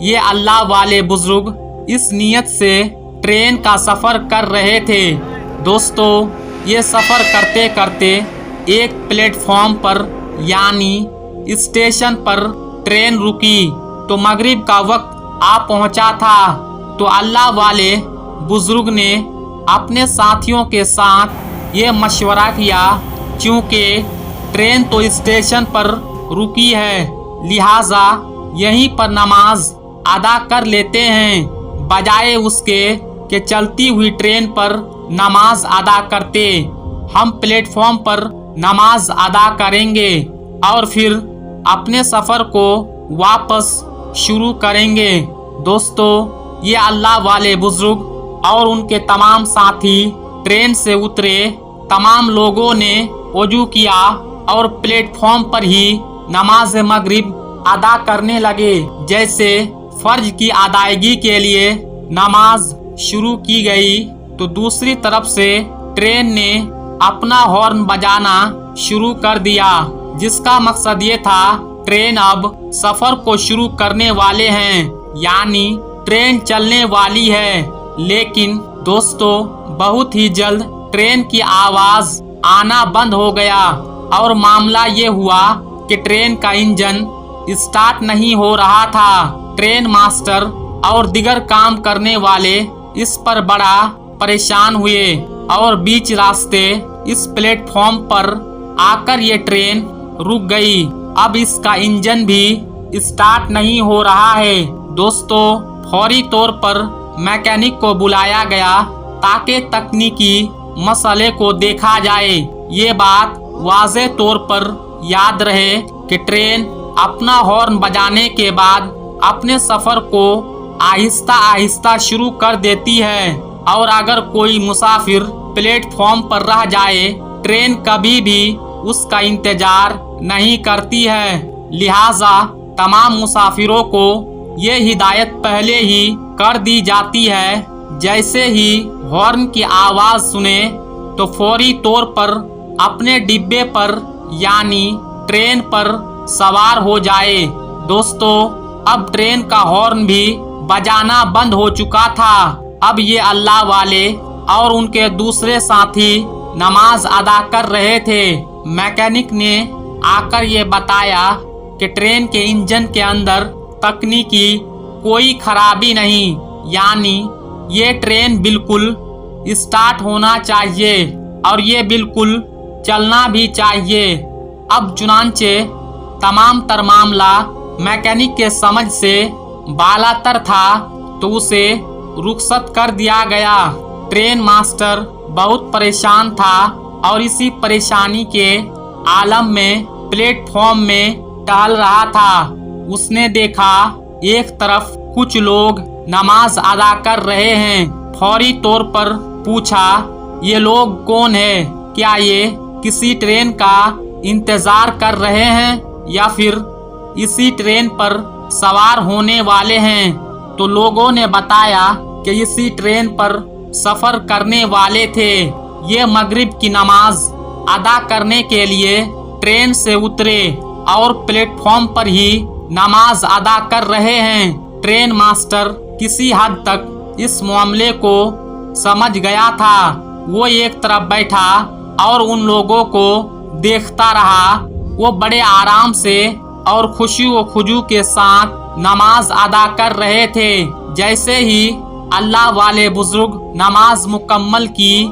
یہ اللہ والے بزرگ اس نیت سے ٹرین کا سفر کر رہے تھے۔ دوستو، یہ سفر کرتے کرتے ایک پلیٹ فارم پر یعنی اسٹیشن پر ٹرین رکی تو مغرب کا وقت آ پہنچا تھا۔ تو اللہ والے بزرگ نے اپنے ساتھیوں کے ساتھ یہ مشورہ کیا، چونکہ ٹرین تو اسٹیشن پر رکی ہے، لہٰذا یہیں پر نماز ادا کر لیتے ہیں، بجائے اس کے کہ چلتی ہوئی ٹرین پر نماز ادا کرتے۔ ہم پلیٹ فارم پر نماز ادا کریں گے اور پھر اپنے سفر کو واپس شروع کریں گے۔ دوستو، یہ اللہ والے بزرگ اور ان کے تمام ساتھی ٹرین سے اترے۔ تمام لوگوں نے وضو کیا اور پلیٹ فارم پر ہی نماز مغرب ادا کرنے لگے۔ جیسے فرض کی ادائیگی کے لیے نماز شروع کی گئی تو دوسری طرف سے ٹرین نے اپنا ہارن بجانا شروع کر دیا، جس کا مقصد یہ تھا ٹرین اب سفر کو شروع کرنے والے ہیں، یعنی ٹرین چلنے والی ہے۔ لیکن دوستو، بہت ہی جلد ٹرین کی آواز آنا بند ہو گیا اور معاملہ یہ ہوا کہ ٹرین کا انجن اسٹارٹ نہیں ہو رہا تھا۔ ٹرین ماسٹر اور دیگر کام کرنے والے اس پر بڑا پریشان ہوئے اور بیچ راستے اس پلیٹ فارم پر آ کر یہ ٹرین رک گئی۔ اب اس کا انجن بھی اسٹارٹ نہیں ہو رہا ہے۔ دوستو، فوری طور پر میکینک کو بلایا گیا تاکہ تکنیکی مسئلے کو دیکھا جائے۔ یہ بات واضح طور پر یاد رہے کہ ٹرین اپنا ہارن بجانے کے بعد اپنے سفر کو آہستہ آہستہ شروع کر دیتی ہے، اور اگر کوئی مسافر پلیٹ فارم پر رہ جائے، ٹرین کبھی بھی اس کا انتظار نہیں کرتی ہے۔ لہٰذا تمام مسافروں کو یہ ہدایت پہلے ہی کر دی جاتی ہے، جیسے ہی ہارن کی آواز سنے تو فوری طور پر اپنے ڈبے پر یعنی ٹرین پر سوار ہو جائے۔ دوستو، اب ٹرین کا ہارن بھی بجانا بند ہو چکا تھا۔ اب یہ اللہ والے اور ان کے دوسرے ساتھی نماز ادا کر رہے تھے۔ میکینک نے آ کر یہ بتایا کہ ٹرین کے انجن کے اندر تکنیکی کوئی خرابی نہیں، یعنی یہ ٹرین بالکل اسٹارٹ ہونا چاہیے اور یہ بالکل چلنا بھی چاہیے۔ اب چنانچہ تمام تر معاملہ میکینک کے سمجھ سے بالا تر تھا تو اسے رخصت کر دیا گیا۔ ٹرین ماسٹر بہت پریشان تھا اور اسی پریشانی کے عالم میں پلیٹ فارم میں ٹہل رہا تھا۔ اس نے دیکھا ایک طرف کچھ لوگ نماز ادا کر رہے ہیں۔ فوری طور پر پوچھا، یہ لوگ کون ہیں؟ کیا یہ کسی ٹرین کا انتظار کر رہے ہیں یا پھر اسی ٹرین پر سوار ہونے والے ہیں؟ تو لوگوں نے بتایا کہ اسی ٹرین پر سفر کرنے والے تھے۔ یہ مغرب کی نماز ادا کرنے کے لیے ٹرین سے اترے اور پلیٹ فارم پر ہی نماز ادا کر رہے ہیں۔ ٹرین ماسٹر کسی حد تک اس معاملے کو سمجھ گیا تھا۔ وہ ایک طرف بیٹھا اور ان لوگوں کو دیکھتا رہا۔ وہ بڑے آرام سے اور خوشی و خضوع کے ساتھ نماز ادا کر رہے تھے۔ جیسے ہی اللہ والے بزرگ نماز مکمل کی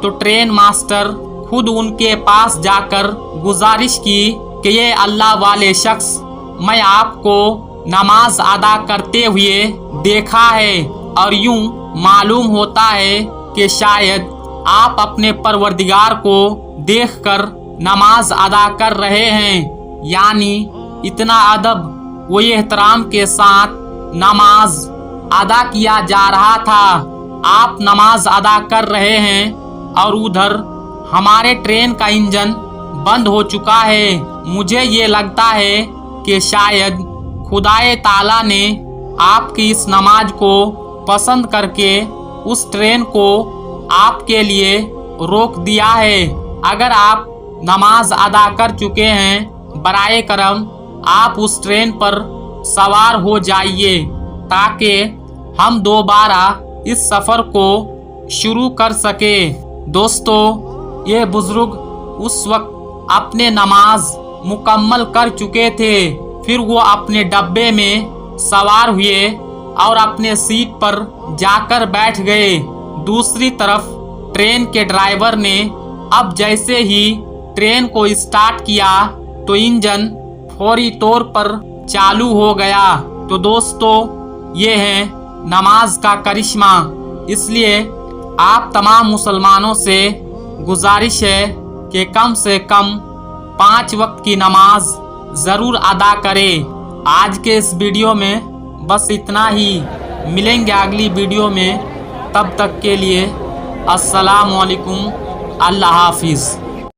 تو ٹرین ماسٹر خود ان کے پاس جا کر گزارش کی کہ یہ اللہ والے شخص، میں آپ کو نماز ادا کرتے ہوئے دیکھا ہے اور یوں معلوم ہوتا ہے کہ شاید آپ اپنے پروردگار کو دیکھ کر نماز ادا کر رہے ہیں۔ یعنی اتنا ادب و احترام کے ساتھ نماز ادا کیا جا رہا تھا۔ آپ نماز ادا کر رہے ہیں اور ادھر ہمارے ٹرین کا انجن بند ہو چکا ہے۔ مجھے یہ لگتا ہے کہ شاید خدائے تعالیٰ نے آپ کی اس نماز کو پسند کر کے اس ٹرین کو آپ کے لیے روک دیا ہے۔ اگر آپ نماز ادا کر چکے ہیں، برائے کرم آپ اس ٹرین پر سوار ہو جائیے۔ تاکہ ہم دوبارہ اس سفر کو شروع کر سکے۔ دوستو، یہ بزرگ اس وقت اپنے نماز مکمل کر چکے تھے۔ پھر وہ اپنے ڈبے میں سوار ہوئے اور اپنے سیٹ پر جا کر بیٹھ گئے۔ دوسری طرف ٹرین کے ڈرائیور نے اب جیسے ہی ٹرین کو اسٹارٹ کیا تو انجن فوری طور پر چالو ہو گیا۔ تو دوستو، یہ ہے نماز کا کرشمہ۔ اس لیے آپ تمام مسلمانوں سے گزارش ہے کہ کم سے کم 5 وقت کی نماز ضرور ادا کریں۔ آج کے اس ویڈیو میں بس اتنا ہی۔ ملیں گے اگلی ویڈیو میں، تب تک کے لیے السلام علیکم، اللہ حافظ۔